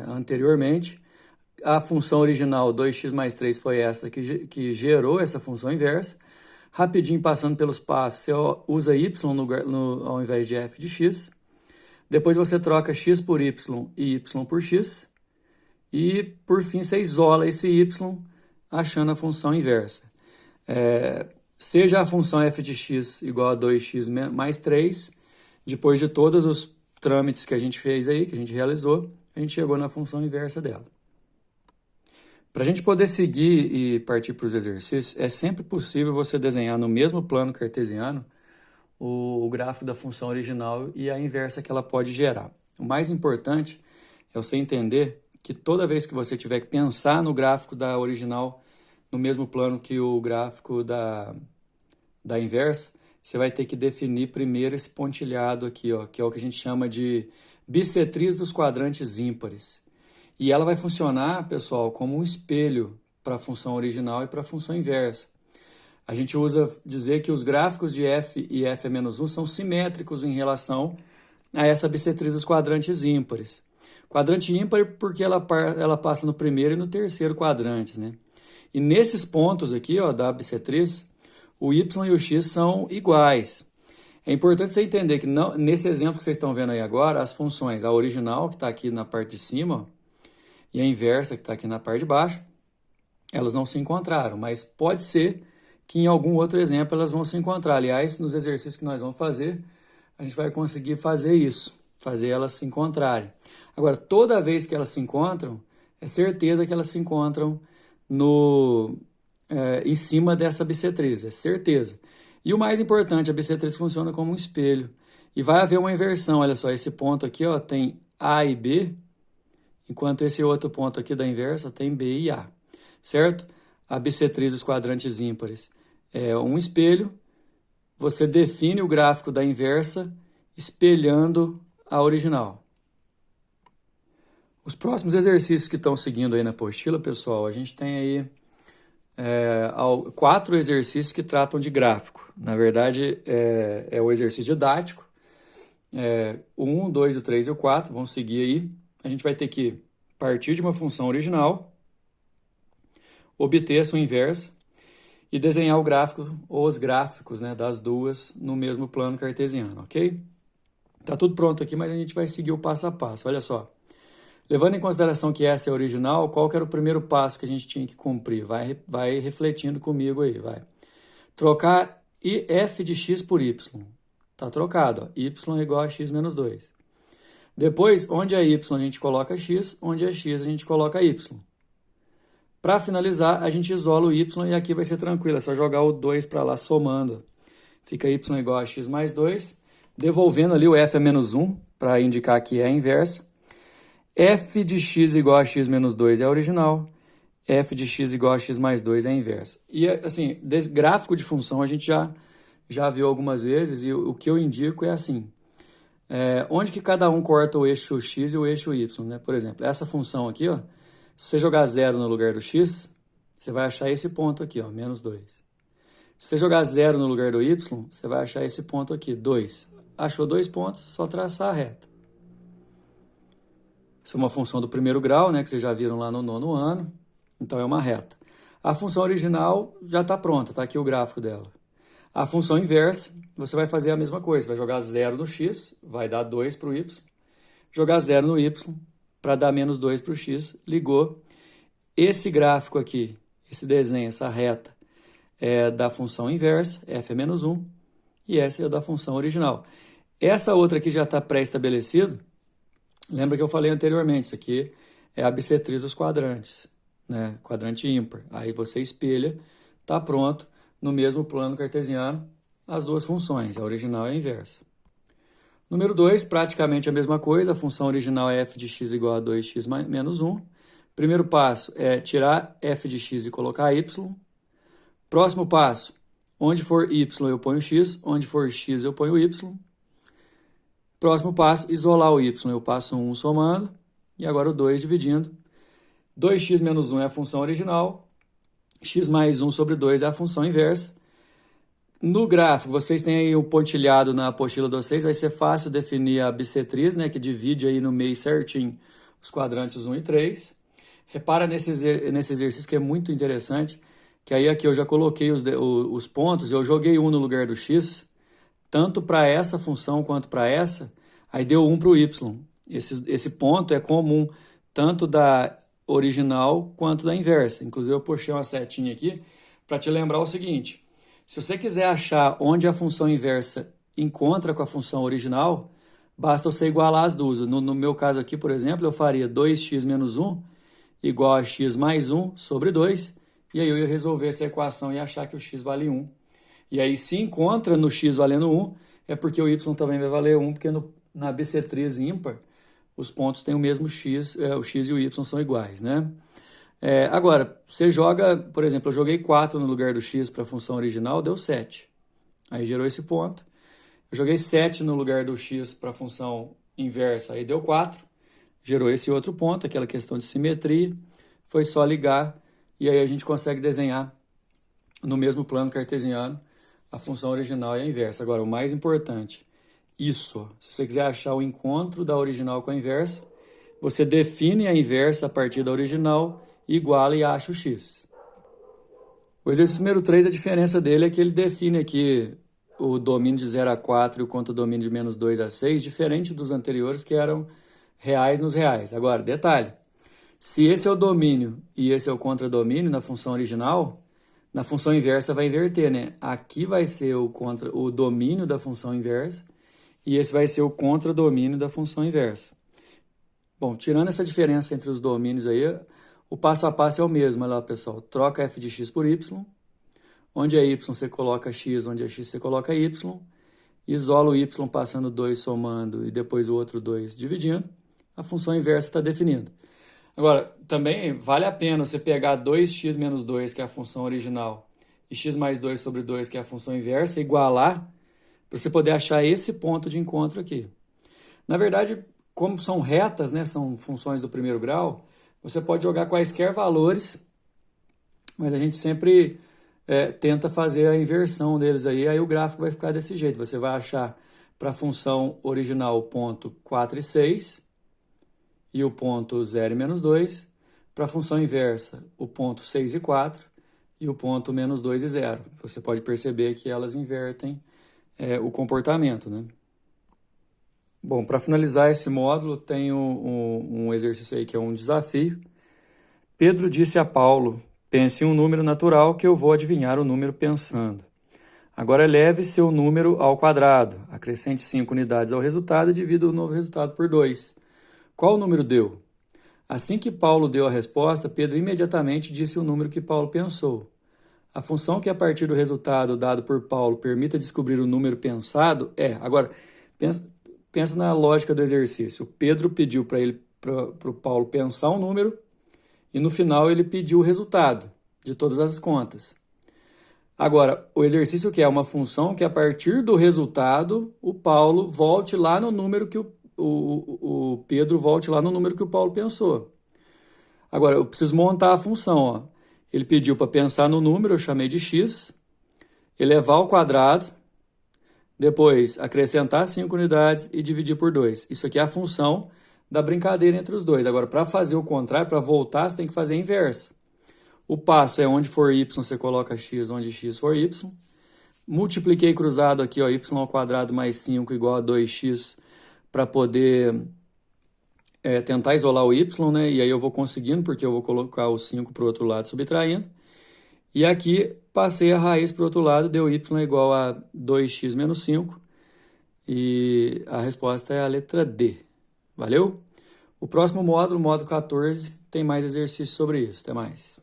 anteriormente. A função original 2x mais 3 foi essa que gerou essa função inversa. Rapidinho, passando pelos passos, você usa y ao invés de f de x. Depois você troca x por y e y por x. E, por fim, você isola esse y achando a função inversa. Seja a função f de x igual a 2x mais 3, depois de todos os trâmites que a gente fez aí, que a gente realizou, a gente chegou na função inversa dela. Para a gente poder seguir e partir para os exercícios, é sempre possível você desenhar no mesmo plano cartesiano o gráfico da função original e a inversa que ela pode gerar. O mais importante é você entender que toda vez que você tiver que pensar no gráfico da original no mesmo plano que o gráfico da inversa, você vai ter que definir primeiro esse pontilhado aqui, ó, que é o que a gente chama de bissetriz dos quadrantes ímpares. E ela vai funcionar, pessoal, como um espelho para a função original e para a função inversa. A gente usa dizer que os gráficos de f e f é menos 1 são simétricos em relação a essa bissetriz dos quadrantes ímpares. Quadrante ímpar porque ela passa no primeiro e no terceiro quadrantes, né? E nesses pontos aqui, ó, da bissetriz, o y e o x são iguais. É importante você entender que nesse exemplo que vocês estão vendo aí agora, as funções, a original, que está aqui na parte de cima, ó, e a inversa, que está aqui na parte de baixo, elas não se encontraram, mas pode ser que em algum outro exemplo elas vão se encontrar. Aliás, nos exercícios que nós vamos fazer, a gente vai conseguir fazer isso, fazer elas se encontrarem. Agora, toda vez que elas se encontram, é certeza que elas se encontram em cima dessa bissetriz, é certeza. E o mais importante, a bissetriz funciona como um espelho. E vai haver uma inversão, olha só, esse ponto aqui, ó, tem A e B, enquanto esse outro ponto aqui da inversa tem B e A, certo? A bissetriz dos quadrantes ímpares é um espelho, você define o gráfico da inversa espelhando a original. Os próximos exercícios que estão seguindo aí na apostila, pessoal, a gente tem aí 4 exercícios que tratam de gráfico. Na verdade, é o exercício didático. O 1, 2, o 3 e o 4 vão seguir aí. A gente vai ter que partir de uma função original, obter a sua inversa e desenhar o gráfico ou os gráficos, né, das duas no mesmo plano cartesiano, ok? Tá tudo pronto aqui, mas a gente vai seguir o passo a passo. Olha só. Levando em consideração que essa é a original, qual que era o primeiro passo que a gente tinha que cumprir? Vai refletindo comigo aí, vai. Trocar f de x por y. Tá trocado, ó. Y é igual a x menos 2. Depois, onde é y a gente coloca x, onde é x a gente coloca y. Para finalizar, a gente isola o y e aqui vai ser tranquilo, é só jogar o 2 para lá somando. Fica y igual a x mais 2, devolvendo ali o f é menos 1, para indicar que é a inversa. F de x igual a x menos 2 é a original, f de x igual a x mais 2 é a inversa. E assim, desse gráfico de função a gente já viu algumas vezes e o que eu indico é assim. Onde que cada um corta o eixo x e o eixo y, né? Por exemplo, essa função aqui, ó, se você jogar 0 no lugar do x, você vai achar esse ponto aqui, ó, menos 2. Se você jogar 0 no lugar do y, você vai achar esse ponto aqui, 2. Achou 2 pontos, só traçar a reta. Isso é uma função do primeiro grau, né, que vocês já viram lá no 9º ano, então é uma reta. A função original já está pronta, está aqui o gráfico dela. A função inversa, você vai fazer a mesma coisa, vai jogar 0 no x, vai dar 2 para o y, jogar 0 no y, para dar menos 2 para o x, ligou. Esse gráfico aqui, esse desenho, essa reta, é da função inversa, f é menos 1, e essa é da função original. Essa outra aqui já está pré-estabelecido, lembra que eu falei anteriormente, isso aqui é a bissetriz dos quadrantes, né? Quadrante ímpar. Aí você espelha, está pronto, no mesmo plano cartesiano, as duas funções, a original e a inversa. Número 2, praticamente a mesma coisa, a função original é f de x igual a 2x menos 1. Primeiro passo é tirar f de x e colocar y. Próximo passo, onde for y eu ponho x, onde for x eu ponho y. Próximo passo, isolar o y, eu passo 1 somando, e agora o 2 dividindo. 2x menos 1 é a função original, x mais 1 sobre 2 é a função inversa. No gráfico, vocês têm aí o pontilhado na apostila de vocês, vai ser fácil definir a bissetriz, né, que divide aí no meio certinho os quadrantes 1 e 3. Repara nesse exercício que é muito interessante, que aí aqui eu já coloquei os pontos, eu joguei um no lugar do x, tanto para essa função quanto para essa, aí deu 1 para o y. Esse ponto é comum tanto da original quanto da inversa. Inclusive eu puxei uma setinha aqui para te lembrar o seguinte: se você quiser achar onde a função inversa encontra com a função original, basta você igualar as duas. No meu caso aqui, por exemplo, eu faria 2x menos 1 igual a x mais 1 sobre 2, e aí eu ia resolver essa equação e achar que o x vale 1. E aí, se encontra no x valendo 1, é porque o y também vai valer 1, porque na bissetriz ímpar, os pontos têm o mesmo x, o x e o y são iguais, né? Agora, você joga, por exemplo, eu joguei 4 no lugar do x para a função original, deu 7. Aí gerou esse ponto. Eu joguei 7 no lugar do x para a função inversa, aí deu 4. Gerou esse outro ponto, aquela questão de simetria. Foi só ligar e aí a gente consegue desenhar no mesmo plano cartesiano a função original e a inversa. Agora, o mais importante, isso. Se você quiser achar o encontro da original com a inversa, você define a inversa a partir da original, iguala e acha o x. O exercício número 3, a diferença dele é que ele define aqui o domínio de 0 a 4 e o contra-domínio de menos 2 a 6, diferente dos anteriores que eram reais nos reais. Agora, detalhe, se esse é o domínio e esse é o contradomínio na função original, na função inversa vai inverter, né? Aqui vai ser o domínio da função inversa e esse vai ser o contradomínio da função inversa. Bom, tirando essa diferença entre os domínios aí, o passo a passo é o mesmo. Olha lá, pessoal, troca f de x por y, onde é y você coloca x, onde é x você coloca y, isola o y passando 2 somando e depois o outro 2 dividindo, a função inversa está definida. Agora, também vale a pena você pegar 2x menos 2, que é a função original, e x mais 2 sobre 2, que é a função inversa, igualar, para você poder achar esse ponto de encontro aqui. Na verdade, como são retas, né, são funções do primeiro grau, você pode jogar quaisquer valores, mas a gente sempre tenta fazer a inversão deles aí o gráfico vai ficar desse jeito. Você vai achar para a função original o ponto 4 e 6, e o ponto 0 e menos 2, para a função inversa, o ponto 6 e 4, e o ponto menos 2 e 0. Você pode perceber que elas invertem o comportamento, né? Bom, para finalizar esse módulo, tem um exercício aí que é um desafio. Pedro disse a Paulo: pense em um número natural que eu vou adivinhar o número pensando. Agora eleve seu número ao quadrado, acrescente 5 unidades ao resultado e divida o novo resultado por 2. Qual número deu? Assim que Paulo deu a resposta, Pedro imediatamente disse o número que Paulo pensou. A função que a partir do resultado dado por Paulo permita descobrir o número pensado Agora, pensa na lógica do exercício. O Pedro pediu para o Paulo pensar um número e no final ele pediu o resultado de todas as contas. Agora, o exercício que é uma função que a partir do resultado o Paulo volte lá no número que o Pedro volte lá no número que o Paulo pensou. Agora, eu preciso montar a função. Ó. Ele pediu para pensar no número, eu chamei de x, elevar ao quadrado, depois acrescentar 5 unidades e dividir por 2. Isso aqui é a função da brincadeira entre os dois. Agora, para fazer o contrário, para voltar, você tem que fazer a inversa. O passo é onde for y, você coloca x, onde x for y. Multipliquei cruzado aqui, ó, y ao quadrado mais 5 igual a 2x, para poder tentar isolar o y, né? E aí eu vou conseguindo, porque eu vou colocar o 5 para o outro lado subtraindo. E aqui passei a raiz para o outro lado, deu y igual a 2x menos 5. E a resposta é a letra D. Valeu? O próximo módulo, módulo 14, tem mais exercícios sobre isso. Até mais.